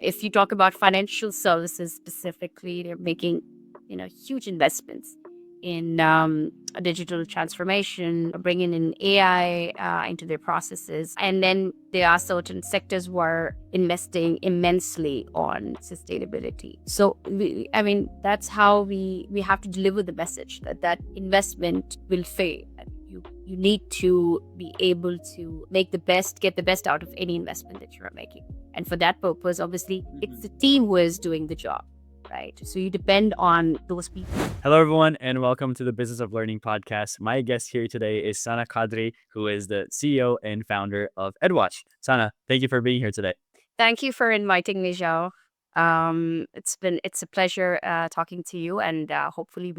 If you talk about financial services specifically, they're making, huge investments in a digital transformation, bringing in AI into their processes. And then there are certain sectors who are investing immensely on sustainability. So, that's how we have to deliver the message that that investment will pay. You need to be able to get the best out of any investment that you're making. And for that purpose, obviously, it's the team who is doing the job, right? So you depend on those people. Hello, everyone, and welcome to the Business of Learning podcast. My guest here today is Sana Quadri, who is the CEO and founder of EdWatch. Sana, thank you for being here today. Thank you for inviting me, Zhao. It's a pleasure talking to you, and hopefully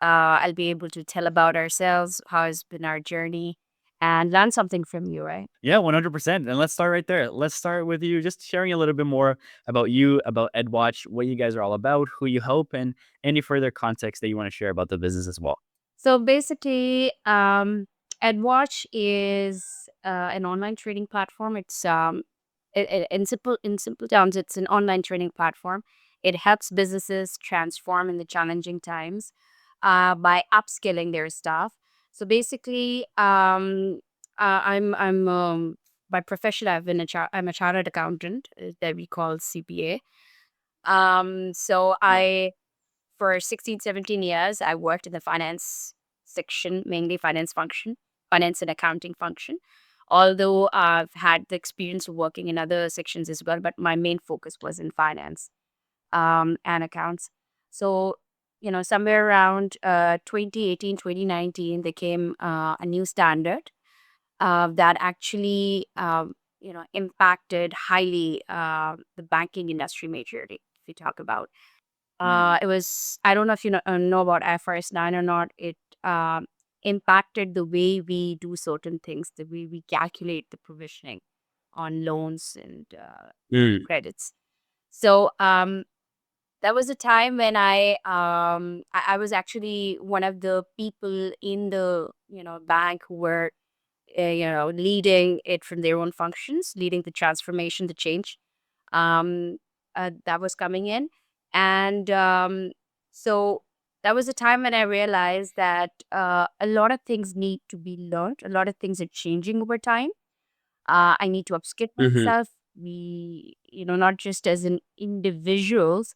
I'll be able to tell about ourselves, how has been our journey, and learn something from you, right? Yeah, 100%. And let's start right there. Let's start with you just sharing a little bit more about you, about EdWatch, what you guys are all about, who you help, and any further context that you want to share about the business as well. So basically, EdWatch is an online trading platform. It's in simple terms, it's an online training platform. It helps businesses transform in the challenging times by upskilling their staff. So basically, I'm by profession I'm a chartered accountant that we call CPA. So Yeah. I for 16, 17 years, I worked in the finance section, mainly finance and accounting function. Although I've had the experience of working in other sections as well, but my main focus was in finance and accounts. So, somewhere around 2018, 2019, there came a new standard that actually, impacted highly the banking industry majorly, if you talk about. It was, I don't know if you know about IFRS 9 or not. It impacted the way we do certain things, the way we calculate the provisioning on loans and Mm. credits. So that was a time when I was actually one of the people in the bank who were leading it from their own functions, leading the transformation, the change um, that was coming in. And so that was a time when I realized that a lot of things need to be learned. A lot of things are changing over time. I need to upskill Mm-hmm. myself. We, not just as an individuals,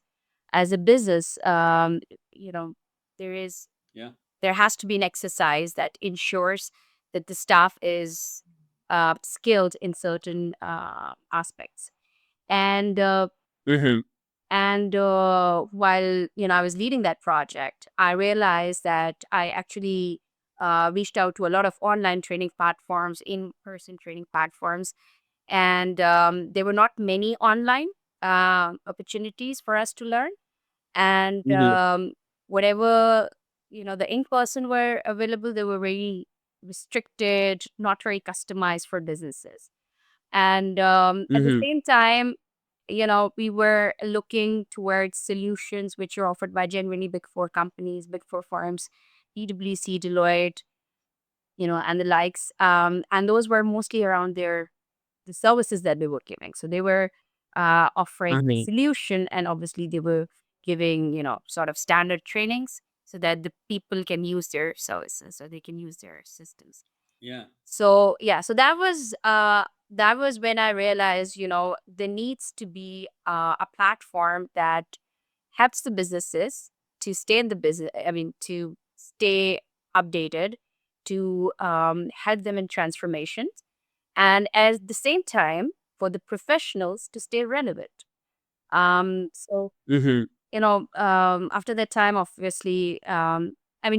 as a business, you know, there is Yeah. there has to be an exercise that ensures that the staff is skilled in certain aspects. And Mm-hmm. while I was leading that project, I realized that I actually reached out to a lot of online training platforms, in-person training platforms, and there were not many online opportunities for us to learn. And Mm-hmm. whatever the in-person were available, they were very restricted, not very customized for businesses. And at the Mm-hmm. same time, we were looking towards solutions which are offered by genuinely big four companies, big four firms, PwC, Deloitte, and the likes. And those were mostly around the services that they were giving. So they were offering a Mm-hmm. solution, and obviously they were giving, sort of standard trainings so that the people can use their services, so they can use their systems. Yeah. So yeah, so that was when I realized, there needs to be a platform that helps the businesses to stay in the business. I mean, to stay updated, to help them in transformation, and at the same time for the professionals to stay relevant. So Mm-hmm. after that time, obviously,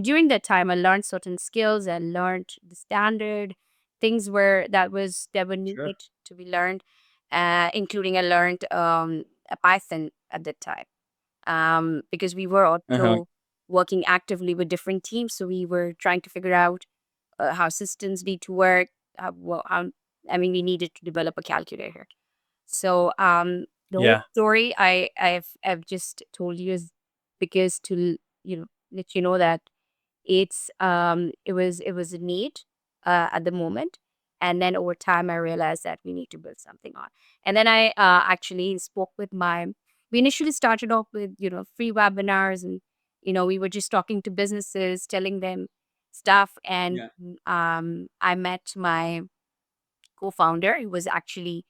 during that time, I learned certain skills. I learned the standard things that were Sure. needed to be learned, including I learned a Python at that time, because we were Uh-huh. also working actively with different teams. So we were trying to figure out how systems need to work. We needed to develop a calculator. So the whole Yeah. story I've just told you is because to let you know that it was a need at the moment, And then over time, I realized that we need to build something on. And then I actually spoke with we initially started off with, free webinars, and, we were just talking to businesses, telling them stuff. And Yeah. I met my co-founder. He was actually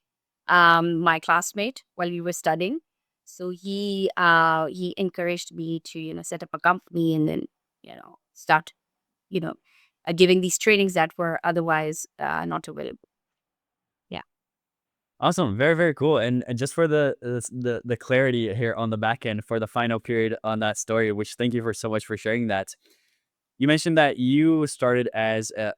my classmate while we were studying. So he encouraged me to, set up a company, and then, start, you know, giving these trainings that were otherwise not available. Yeah. Awesome. Very, very cool. And just for the clarity here on the back end for the final period on that story, which thank you for so much for sharing that. You mentioned that you started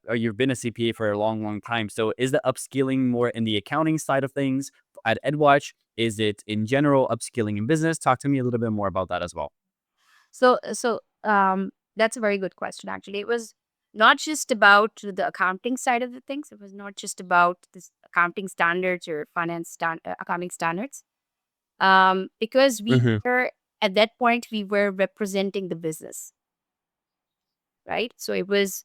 or you've been a CPA for a long, long time. So is the upskilling more in the accounting side of things at EdWatch? Is it in general upskilling in business? Talk to me a little bit more about that as well. So that's a very good question. Actually, it was not just about the accounting side of the things. It was not just about this accounting standards or accounting standards. Because we Hmm. were at that point we were representing the business, right? So it was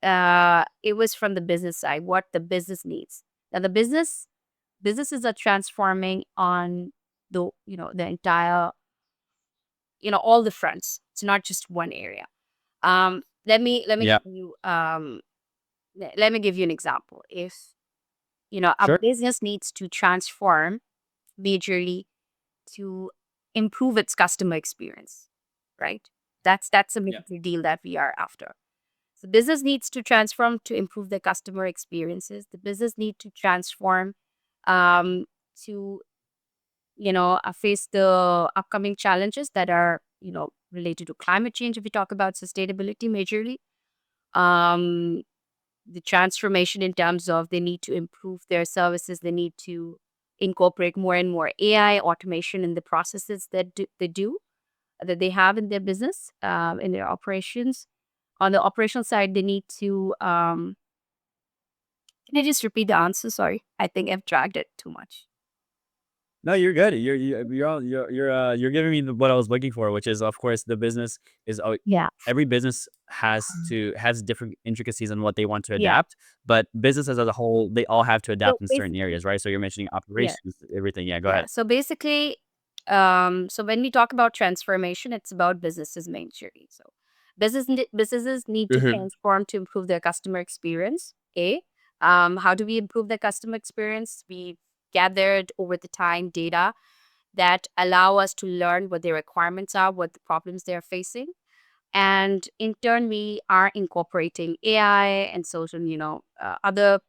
from the business side, what the business needs. Now the businesses are transforming on the entire, all the fronts. It's not just one area. Let me Yeah, give you let me give you an example. If a sure. business needs to transform majorly to improve its customer experience, right? That's a Yeah. major deal that we are after. The business needs to transform to improve their customer experiences. The business need to transform um, to face the upcoming challenges that are related to climate change. If we talk about sustainability majorly, um, the transformation in terms of they need to improve their services, they need to incorporate more and more AI automation in the processes that they have in their business, in their operations. On the operational side, they need to. Can I just repeat the answer? Sorry, I think I've dragged it too much. No, you're good. You're giving me what I was looking for, which is of course the business is Yeah. every business has different intricacies on what they want to Yeah. adapt, but businesses as a whole they all have to So adapt in certain basically, areas, right? So you're mentioning yeah, operations, everything. Yeah, go yeah. ahead. So basically, so when we talk about transformation, it's about businesses majorly. So businesses need to Hmm. transform to improve their customer experience. How do we improve their customer experience? We gathered over the time data that allow us to learn what their requirements are, what the problems they are facing. And in turn, we are incorporating AI and social, other,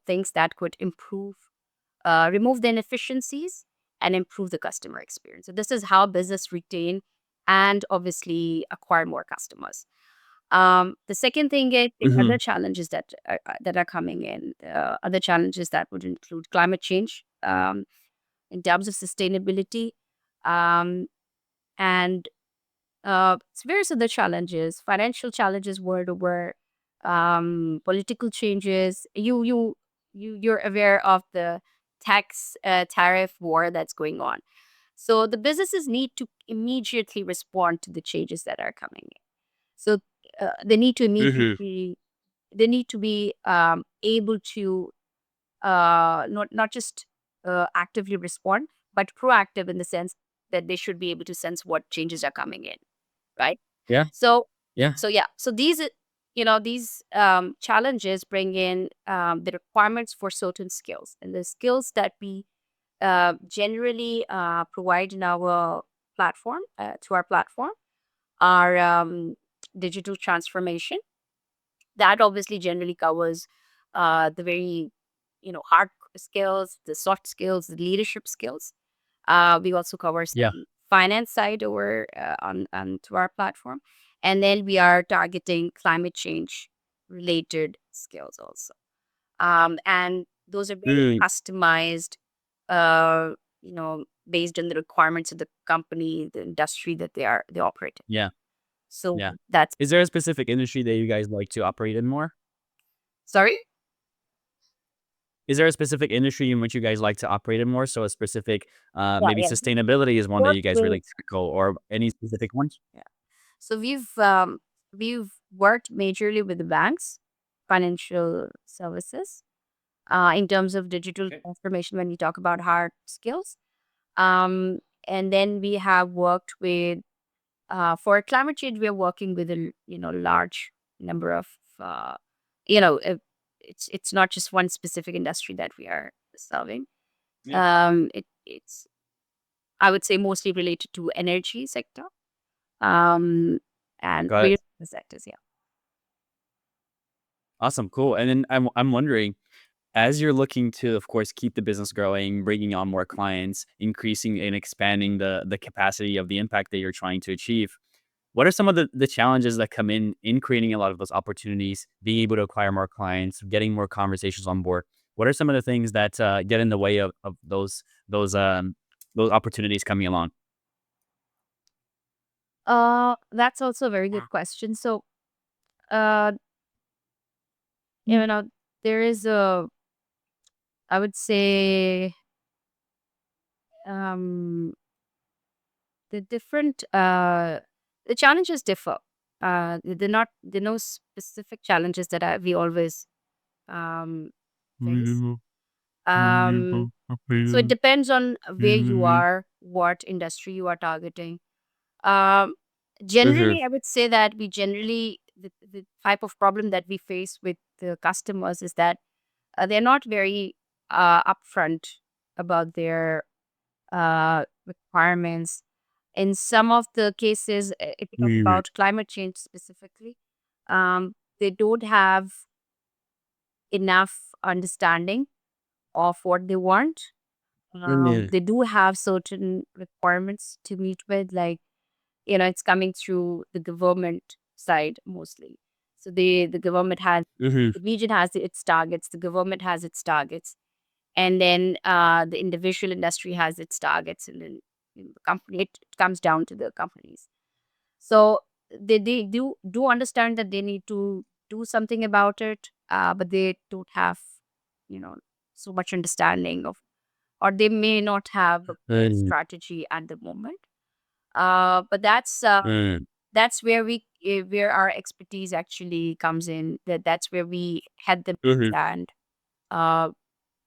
things that could remove the inefficiencies and improve the customer experience. So this is how business retain and obviously acquire more customers. The second thing is the Hmm. other challenges that are coming in. Other challenges that would include climate change, in terms of sustainability, um, and various other challenges, financial challenges world over, political changes. You're aware of the tax tariff war that's going on. So the businesses need to immediately respond to the changes that are coming in. So they need to Hmm. immediately they need to be able to not just actively respond, but proactive in the sense that they should be able to sense what changes are coming in, right? Yeah, So, yeah, so yeah, so these challenges bring in the requirements for certain skills, and the skills that we generally provide in our platform to our platform are digital transformation. That obviously generally covers the very hard skills, the soft skills, the leadership skills. We also cover yeah, some finance side over on to our platform, and then we are targeting climate change related skills also. And those are very mm, customized, uh, based on the requirements of the company, the industry that they operate in. yeah, So yeah. that's Is there a specific industry that you guys like to operate in more? sorry. Is there a specific industry in which you guys like to operate in more? So a specific, Yeah, maybe yeah. sustainability is one that Work you guys with really tackle, or any specific ones? yeah. So we've worked majorly with the banks. financial services in terms of digital transformation when we talk about hard skills. Um, and then we have worked with for climate change. We are working with a large number of uh, you know uh, it's not just one specific industry that we are serving. Yeah. It's I would say mostly related to energy sector um, and Got it. various other sectors. Yeah. Awesome. Cool. And then I'm wondering, as you're looking to, of course, keep the business growing, bringing on more clients, increasing and expanding the capacity of the impact that you're trying to achieve, what are some of the challenges that come in creating a lot of those opportunities, being able to acquire more clients, getting more conversations on board? What are some of the things that get in the way of those those opportunities coming along? That's also a very good question. So, uh, you know, there is I would say, um, the different, the challenges differ. They're no specific challenges that we always um, face. Um, so it depends on where you are, what industry you are targeting. Um, Mhm. Generally, I would say that the type of problem that we face with the customers is that they're not very upfront about their requirements. In some of the cases, if you talk about climate change specifically, they don't have enough understanding of what they want. They do have certain requirements to meet with, like it's coming through the government side mostly. So the government has Mhm. the region has its targets, the government has its targets, and then the individual industry has its targets, and then the company it comes down to the companies. So they do understand that they need to do something about it, but they don't have you know so much understanding of, or they may not have a clear strategy at the moment. But that's where where our expertise actually comes in. That's where we help them understand, uh,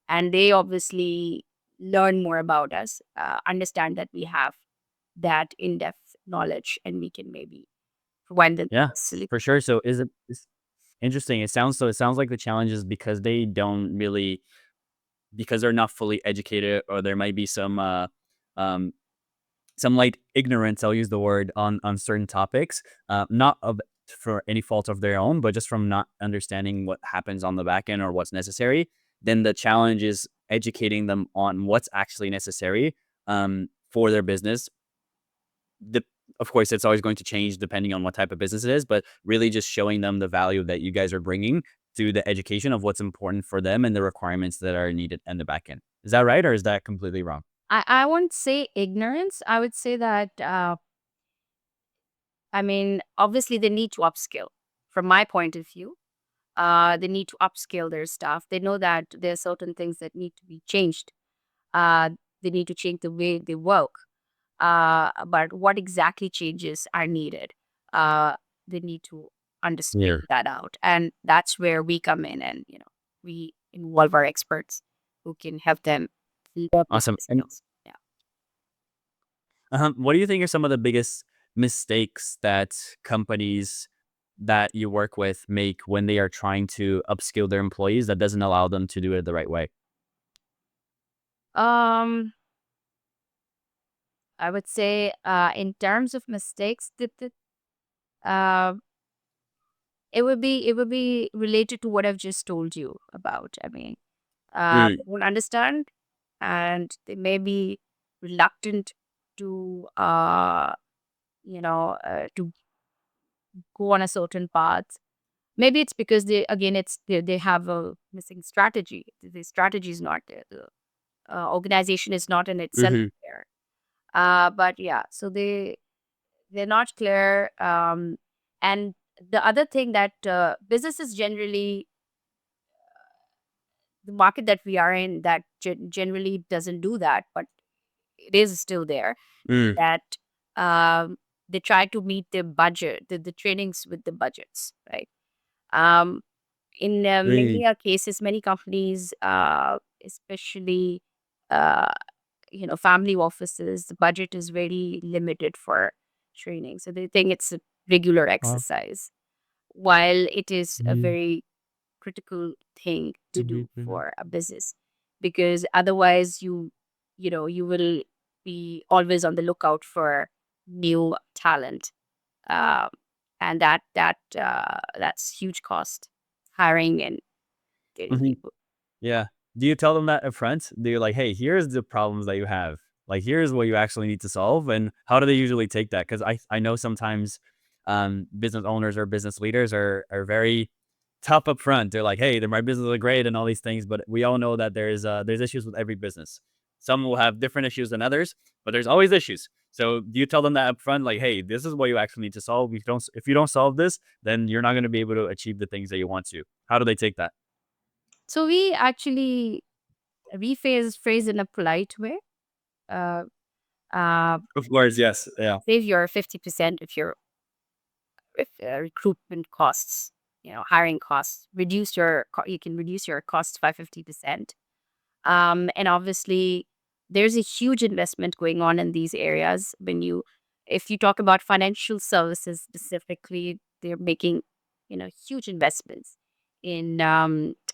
and they obviously learn more about us, understand that we have that in-depth knowledge, and we can maybe provide them Yeah, solution. for sure. So it's interesting. It sounds like the challenge is because they don't really because they're not fully educated, or there might be um some light ignorance, I'll use the word, on certain topics, not of for any fault of their own, but just from not understanding what happens on the back end or what's necessary. Then the challenge is educating them on what's actually necessary for their business. The Of course, it's always going to change depending on what type of business it is, but really just showing them the value that you guys are bringing through the education of what's important for them and the requirements that are needed in the back end. Is that right, or is that completely wrong? I won't say ignorance. I would say that I mean, obviously they need to upskill. From my point of view, they need to upskill their staff. They know that there are certain things that need to be changed. Uh, they need to change the way they work. But what exactly changes are needed? Uh, they need to understand Yeah. that out, and that's where we come in, and we involve our experts who can help them learn these Awesome. And skills. Yeah. what do you think are some of the biggest mistakes that companies that you work with make when they are trying to upskill their employees that doesn't allow them to do it the right way? Um, I would say, in terms of mistakes, uh, it would be related to what I've just told you about. I mean, Mm. they won't understand, and they may be reluctant to to go on a certain path. Maybe it's because they have a missing strategy. The strategy is not there. The organization is not in itself Mhm. there. But yeah, so they're not clear. And the other thing that businesses generally, the market that we are in, that generally doesn't do that, but it is still there. Mm. That they try to meet their budget, the trainings with the budgets, right? Um, In Really? many cases, many companies, especially uh, family offices, the budget is very limited for training, so they think it's a regular Wow. exercise, while it is a Mhm, very critical thing to mhm, do mhm, for a business, because otherwise you will be always on the lookout for new talent, um, and that's huge cost, hiring and getting mhm. people. Yeah. Do you tell them that upfront? Do you like, "Hey, here's the problems that you have. Like, here's what you actually need to solve," and how do they usually take that? Because I know sometimes, business owners or business leaders are very tough upfront. They're like, "Hey, my business is great and all these things," but we all know that there's issues with every business. Some will have different issues than others, but there's always issues. So, do you tell them that upfront, like, "Hey, this is what you actually need to solve. If you don't solve this, then you're not gonna be able to achieve the things that you want to." How do they take that? So we actually phrase in a polite way. Uh, uh, Of course, yes. Yeah. Save your 50% of your recruitment costs, hiring costs. You can reduce your costs by 50%. And obviously, there's a huge investment going on in these areas. If you talk about financial services specifically, they're making, huge investments in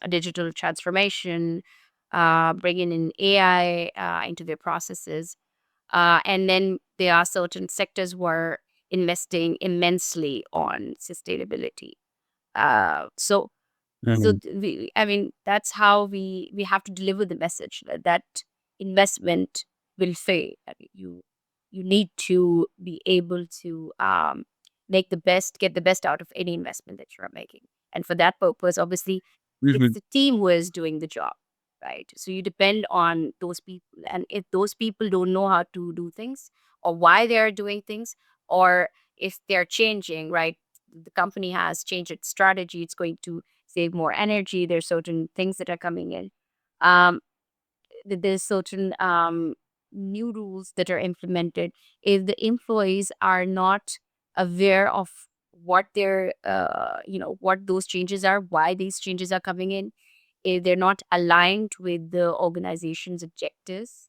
digital transformation, bringing in AI into their processes. And then there are certain sectors who are investing immensely on sustainability. So Mhm. I mean, that's how we have to deliver the message that investment will pay. I mean, you need to be able to get the best out of any investment that you're making, and for that purpose, obviously, it's Mhm, the team who is doing the job, right? So you depend on those people, and if those people don't know how to do things or why they are doing things, or if they're changing, right? The company has changed its strategy, it's going to save more energy. There's certain things that are coming in. Um, there's certain new rules that are implemented. If the employees are not aware of what those changes are, why these changes are coming in, if they're not aligned with the organization's objectives,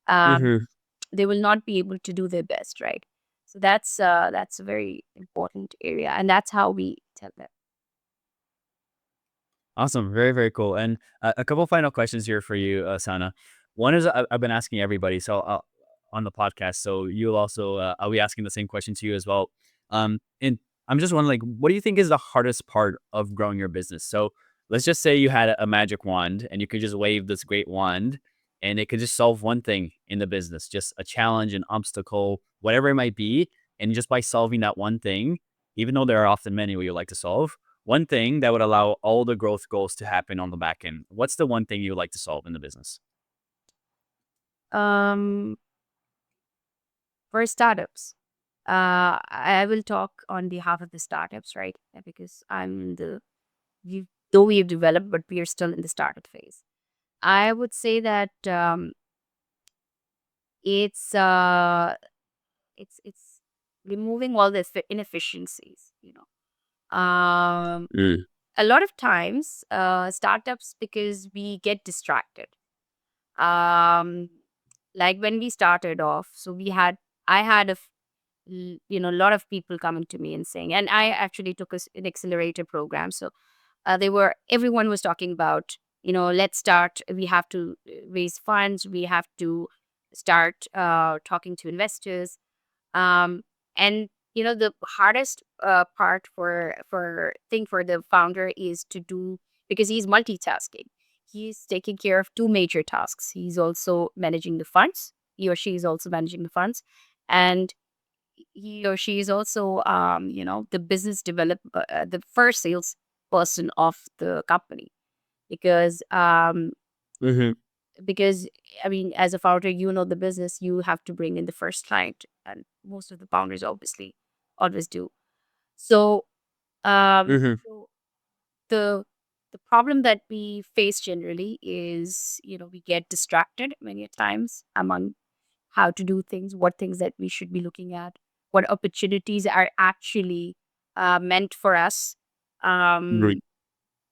um, mhm. they will not be able to do their best, right? So that's a very important area, and that's how we tell them. Awesome. Very, very cool. And a couple final questions here for you, Sana. One is I've been asking everybody on the podcast. So you'll also, I'll be asking the same question to you as well. And I'm just wondering, like, what do you think is the hardest part of growing your business? So let's just say you had a magic wand and you could just wave this great wand and it could just solve one thing in the business, just a challenge, an obstacle, whatever it might be. And just by solving that one thing, even though there are often many where you like to solve, one thing that would allow all the growth goals to happen on the back end. What's the one thing you would like to solve in the business? Um, for startups, I will talk on behalf of the startups, right? Because though we've developed, but we are still in the startup phase. I would say that it's uh, it's removing all the inefficiencies. Mm. A lot of times, startups, because we get distracted. Um, like when we started off, so I had a lot of people coming to me and saying, and I actually took an accelerator program. So everyone was talking about, let's start, we have to raise funds, we have to start talking to investors. And the hardest part for the founder is to do, because he's multitasking. He's taking care of two major tasks. He's also managing the funds. He or she is also managing the funds, and he or she is also, the the first sales person of the company, because Mhm, because I mean, as a founder, the business, you have to bring in the first client, and most of the founders obviously always do. So, mhm, so the problem that we face generally is, we get distracted many times among how to do things, what things that we should be looking at, what opportunities are actually meant for us. right. Um,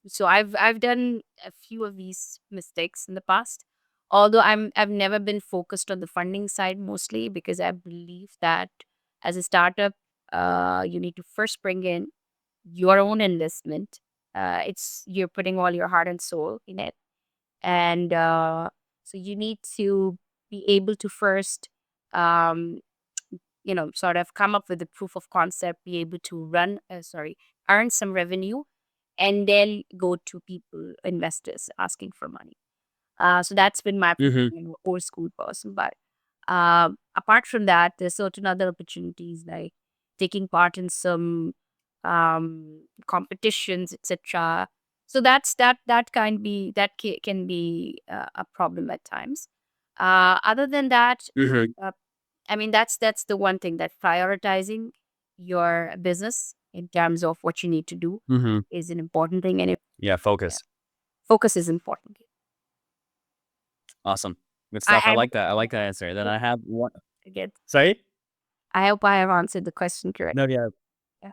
So I've done a few of these mistakes in the past. Although I've never been focused on the funding side mostly because I believe that as a startup, you need to first bring in your own investment. It's you're putting all your heart and soul in it, and so you need to be able to first, um, sort of come up with a proof of concept, be able to earn some revenue, and then go to people, investors, asking for money. So that's been my Mhm. old school person. But apart from that, there's certain other opportunities like taking part in some competitions, etc. So can be a problem at times. Other than that, Mhm. uh, I mean that's the one thing, that prioritizing your business in terms of what you need to do Mhm. is an important thing, and Yeah, yeah, focus. focus is important. Awesome. Good I, stuff. I I like that. I like that answer. Then I have one. again, Sorry? I hope I have answered the question correct. No, yeah. Yeah.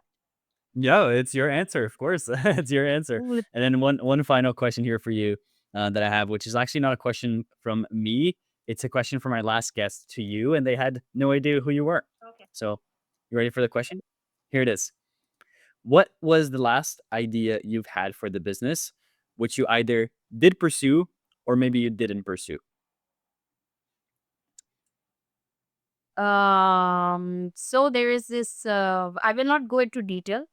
No, it's your answer, of course. It's your answer. Ooh, And then one final question here for you, that I have, which is actually not a question from me. It's a question from our last guest to you, and they had no idea who you were. okay. So, you ready for the question? Here it is. What was the last idea you've had for the business, which you either did pursue or maybe you didn't pursue? So there is this. I will not go into detail,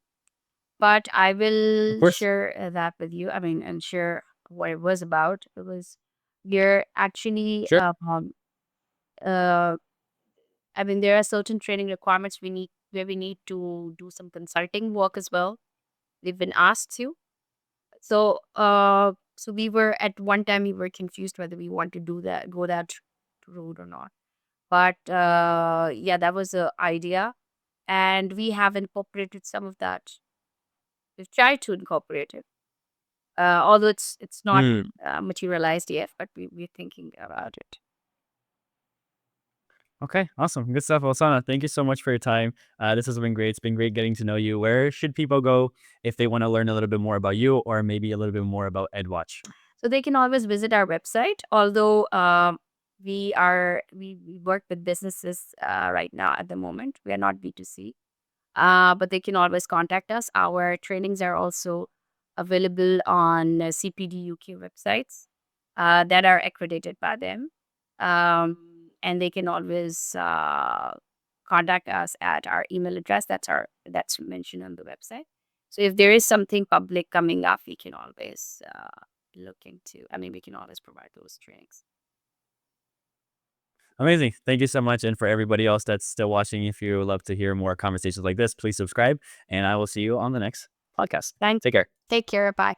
but I Of will course. share that with you. I mean, and share what it was about. It was you're actually Sure. uh, I mean, there are certain training requirements we need to do some consulting work as well. We've been asked to. So we were at one time we were confused whether we want to go that road or not. But yeah, that was the idea, and we have incorporated some of that. We've tried to incorporate it, although it's not Mm. materialized yet, but we're thinking about it. Okay, awesome. Good stuff. Osana, thank you so much for your time. This has been great. It's been great getting to know you. Where should people go if they want to learn a little bit more about you or maybe a little bit more about EdWatch? So they can always visit our website. Although we work with businesses right now at the moment. We are not B2C, but they can always contact us. Our trainings are also available on CPD UK websites that are accredited by them. And they can always contact us at our email address. That's mentioned on the website. So if there is something public coming up, we can always look into. I mean, we can always provide those trainings. Amazing. Thank you so much. And for everybody else that's still watching, if you would love to hear more conversations like this, please subscribe. And I will see you on the next podcast. Thank. Take care. Take care. Bye.